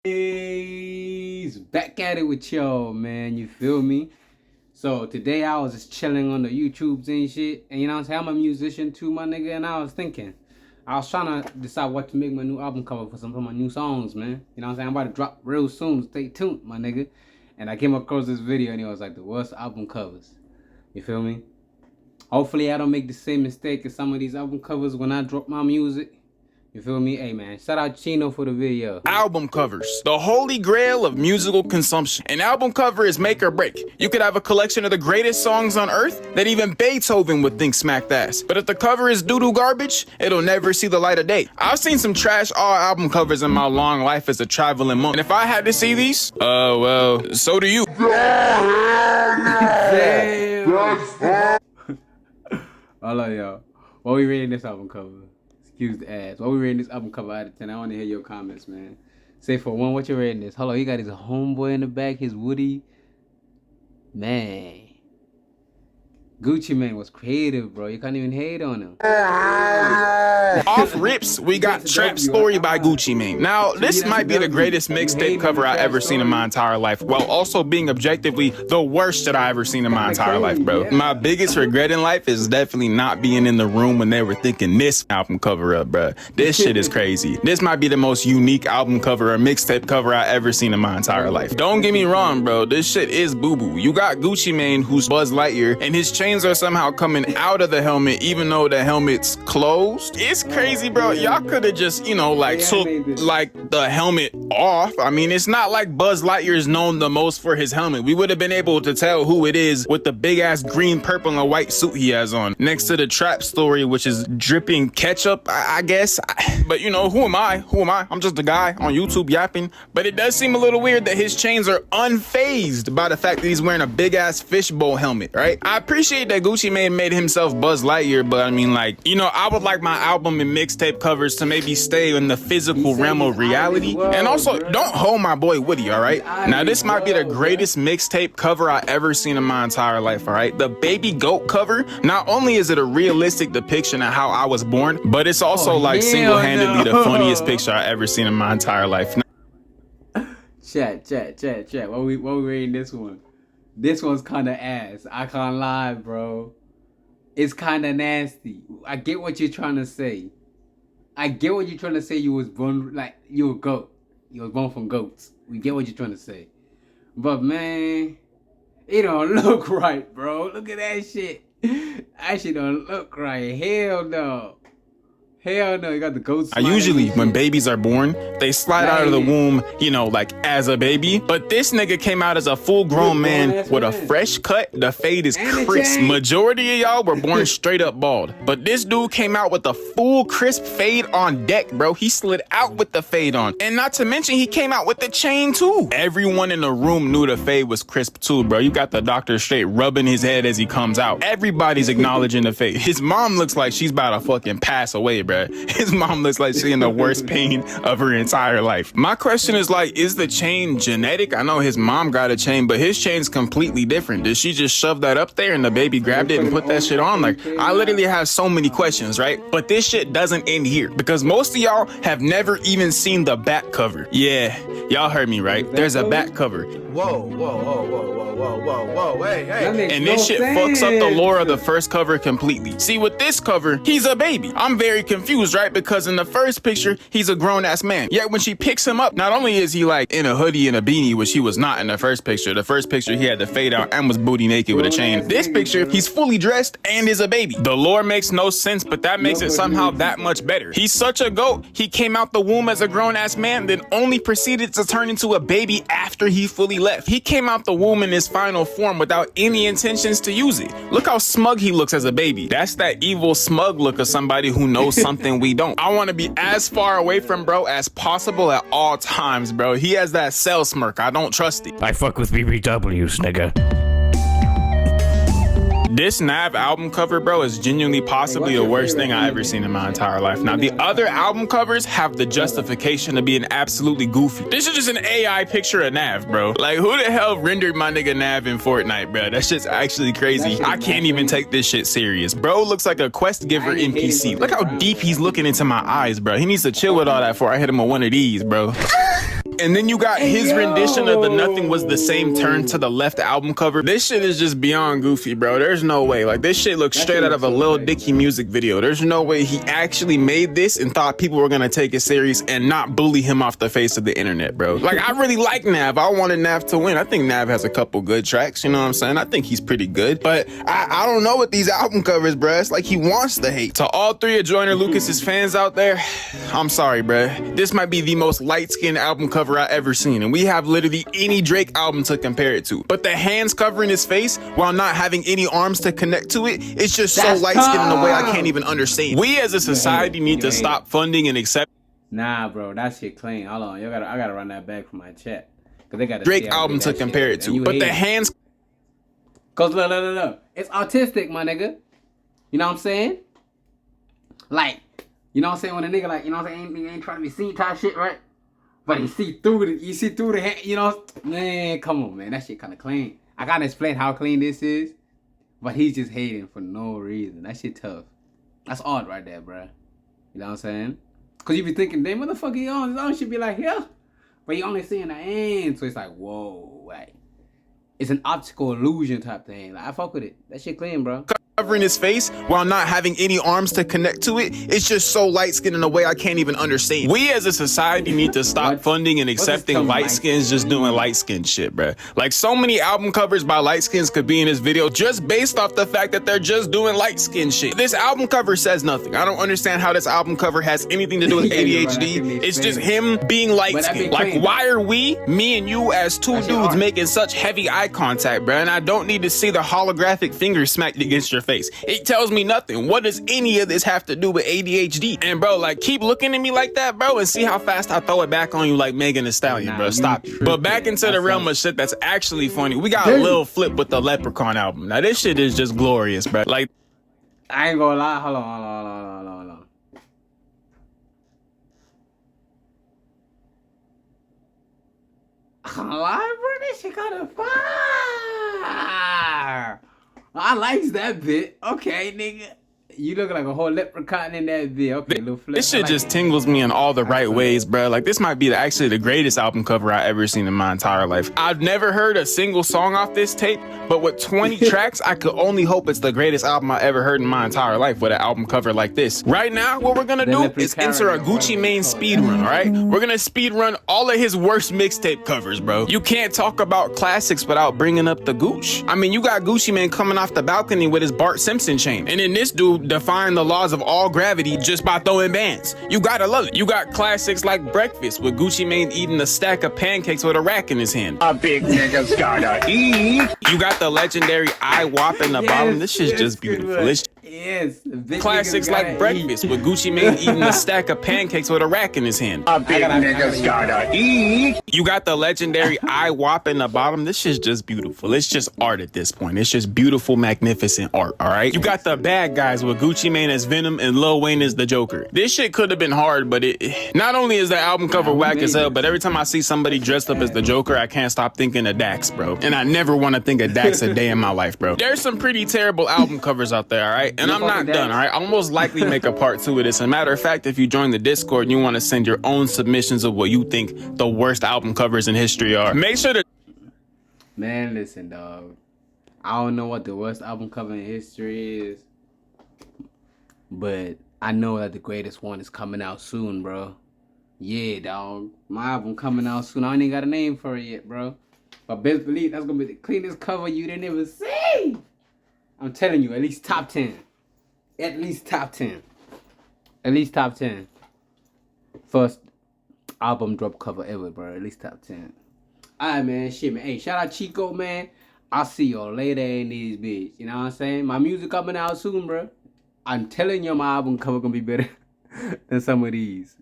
He's back at it with y'all, man. You feel me? So today I was just chilling on the YouTubes and shit. And you know what I'm saying? I'm a musician too, my nigga. And I was thinking, I was trying to decide what to make my new album cover for some of my new songs, man. You know what I'm saying? I'm about to drop real soon. Stay tuned, my nigga. And I came across this video and it was like the worst album covers. You feel me? Hopefully I don't make the same mistake as some of these album covers when I drop my music. You feel me? Hey man, shout out Chino for the video. Album covers, the holy grail of musical consumption. An album cover is make or break. You could have a collection of the greatest songs on earth that even Beethoven would think smacked ass. But if the cover is doo-doo garbage, it'll never see the light of day. I've seen some trash all album covers in my long life as a traveling monk. And if I had to see these, well, so do you. Damn. Hello y'all. What we rating this album cover? Excuse the ass. What we rating this album cover out of 10? I want to hear your comments, man. Say for one, what you rating this? Hold on, he got his homeboy in the back, his Woody. Man. Gucci Mane was creative, bro. You can't even hate on him. Off rips, we got Trap Story by Gucci Mane. Now, this might be the greatest mixtape cover I ever seen in my entire life, while also being objectively the worst that I ever seen in my entire life, bro. My biggest regret in life is definitely not being in the room when they were thinking this album cover up, bro. This shit is crazy. This might be the most unique album cover or mixtape cover I ever seen in my entire life. Don't get me wrong, bro. This shit is boo-boo. You got Gucci Mane, who's Buzz Lightyear, and his chains are somehow coming out of the helmet even though the helmet's closed. It's crazy, bro. Y'all could have just, you know, like took like the helmet off. I mean, it's not like Buzz Lightyear is known the most for his helmet. We would have been able to tell who it is with the big ass green, purple, and white suit he has on next to the Trap Story, which is dripping ketchup, I guess. But you know, who am I? I'm just a guy on YouTube yapping. But it does seem a little weird that his chains are unfazed by the fact that he's wearing a big ass fishbowl helmet, right? I appreciate that Gucci Mane made himself Buzz Lightyear, but I mean, like, you know, I would like my album and mixtape covers to maybe stay in the physical realm of reality. And also, don't hold my boy Woody, all right? Now, this might be the greatest mixtape cover I ever seen in my entire life, all right? The Baby Goat cover, not only is it a realistic depiction of how I was born, but it's also like single-handedly the funniest picture I ever seen in my entire life. Chat. What we rating this one? This one's kind of ass. I can't lie, bro. It's kind of nasty. I get what you're trying to say. You was born like you a goat. You was born from goats. We get what you're trying to say. But man, it don't look right, bro. Look at that shit. That shit don't look right. Hell no. Hell no, you got the goats. Usually, when babies are born, they slide out of the womb, you know, like as a baby. But this nigga came out as a full-grown man with a fresh cut. The fade is crisp. Majority of y'all were born straight up bald. But this dude came out with a full crisp fade on deck, bro. He slid out with the fade on. And not to mention, he came out with the chain too. Everyone in the room knew the fade was crisp too, bro. You got the doctor straight rubbing his head as he comes out. Everybody's acknowledging the fade. His mom looks like she's about to fucking pass away, bro. His mom looks like she's in the worst pain of her entire life. My question is like, is the chain genetic? I know his mom got a chain, but his chain's completely different. Did she just shove that up there and the baby grabbed it and put that shit on? Like, I literally have so many questions, right? But this shit doesn't end here because most of y'all have never even seen the back cover. Yeah, y'all heard me, right? There's a back cover. Whoa, hey. And this shit fucks up the lore of the first cover completely. See, with this cover, he's a baby. I'm very confused, right? Because in the first picture, he's a grown-ass man. Yet when she picks him up, not only is he like in a hoodie and a beanie, which he was not in the first picture. The first picture, he had the fade out and was booty naked with a chain. This picture, he's fully dressed and is a baby. The lore makes no sense, but that makes it somehow that much better. He's such a goat. He came out the womb as a grown-ass man, then only proceeded to turn into a baby after he fully left. He came out the womb in his final form without any intentions to use it. Look how smug he looks as a baby. That's that evil smug look of somebody who knows something we don't. I want to be as far away from bro as possible at all times, bro. He has that cell smirk. I don't trust it. I fuck with BBWs, nigga. This Nav album cover, bro, is genuinely possibly the worst thing I ever seen in my entire life. Now, the other album covers have the justification of being absolutely goofy. This is just an AI picture of Nav, bro. Like, who the hell rendered my nigga Nav in Fortnite, bro? That shit's actually crazy. I can't even take this shit serious. Bro looks like a quest giver NPC. Look how deep he's looking into my eyes, bro. He needs to chill with all that before I hit him with one of these, bro. And then you got his rendition of the Nothing Was the Same Turn to the Left album cover. This shit is just beyond goofy, bro. There's no way. Like, this shit looks straight out of a Lil Dicky music video. There's no way he actually made this and thought people were gonna take it serious and not bully him off the face of the internet, bro. Like, I really like Nav. I wanted Nav to win. I think Nav has a couple good tracks, you know what I'm saying? I think he's pretty good. But I don't know what these album covers, bro. It's like he wants to hate. To all three of Joyner Lucas's fans out there, I'm sorry, bro. This might be the most light-skinned album cover I ever seen, and we have literally any Drake album to compare it to. But the hands covering his face while not having any arms to connect to it, it's just so light-skinned in a way I can't even understand. We as a society need to stop funding and accept. Nah, bro, that shit clean. Hold on, I gotta run that back from my chat, cause they got a Drake album to compare it to. But the hands, cause look, it's autistic, my nigga. You know what I'm saying? Like, you know what I'm saying, when a nigga, like, you know what I'm saying, ain't trying to be seen type shit, right? But you see through the hand, you know, man, come on, man, that shit kind of clean. I gotta explain how clean this is, but he's just hating for no reason. That shit tough. That's odd right there, bro. You know what I'm saying? Cause you be thinking, damn, motherfucker, he on his own should be like, yeah, but you only seeing the end, so it's like, whoa, like, it's an optical illusion type thing. Like, I fuck with it. That shit clean, bro. Covering his face while not having any arms to connect to it, it's just so light-skinned in a way I can't even understand. We as a society need to stop funding and accepting light-skins just doing light-skinned shit, bruh. Like, so many album covers by light-skins could be in this video just based off the fact that they're just doing light-skinned shit. This album cover says nothing. I don't understand how this album cover has anything to do with ADHD. It's just him being light-skinned. Like, why are we, me and you, as two dudes making such heavy eye contact, bruh? And I don't need to see the holographic finger smacked against your face. It tells me nothing. What does any of this have to do with ADHD? And bro, like, keep looking at me like that, bro, and see how fast I throw it back on you like Megan Thee Stallion, bro. Stop. But back into the realm of shit that's actually funny. We got Lil Flip with the Leprechaun album. Now this shit is just glorious, bro. Like, I ain't gonna lie. Hold on. I'm lie, bro. This shit kind of fire. I likes that bit. Okay, nigga. You look like a whole leprechaun in that bit. Okay, Lil Flip. This shit just tingles me in all the right ways, bro. Like, this might be actually the greatest album cover I ever seen in my entire life. I've never heard a single song off this tape, but with 20 tracks, I could only hope it's the greatest album I ever heard in my entire life with an album cover like this. Right now, what we're gonna do is enter a Gucci Mane speed run, all right? We're gonna speed run all of his worst mixtape covers, bro. You can't talk about classics without bringing up the Gooch. I mean, you got Gucci Mane coming off the balcony with his Bart Simpson chain, and then this dude defying the laws of all gravity just by throwing bands. You gotta love it. You got classics like Breakfast with Gucci Mane eating a stack of pancakes with a rack in his hand. A big nigga's gotta eat. You got the legendary I Wop in the bottom. This shit's just beautiful. Yes. Classics like Breakfast with Gucci Mane eating a stack of pancakes with a rack in his hand. A big nigga's gotta eat. You got the legendary I Wop in the bottom. This shit's just beautiful. It's just art at this point. It's just beautiful, magnificent art, all right? You got the Bad Guys with Gucci Mane as Venom and Lil Wayne as the Joker. This shit could have been hard, but it not only is the album cover whack as hell, but every time I see somebody dressed up as the Joker, I can't stop thinking of Dax, bro. And I never want to think of Dax a day in my life, bro. There's some pretty terrible album covers out there, all right? And I'm not done, all right? I'll most likely make a part 2 of this. As a matter of fact, if you join the Discord and you want to send your own submissions of what you think the worst album covers in history are, make sure to... Man, listen, dog. I don't know what the worst album cover in history is, but I know that the greatest one is coming out soon, bro. Yeah, dog. My album coming out soon. I ain't even got a name for it yet, bro. But best believe that's gonna be the cleanest cover you didn't ever see. I'm telling you, at least top 10. At least top 10. At least top 10. First album drop cover ever, bro. At least top 10. Alright, man. Shit, man. Hey, shout out Chico, man. I'll see y'all later in these bitch. You know what I'm saying? My music coming out soon, bro. I'm telling you, my album cover gonna be better than some of these.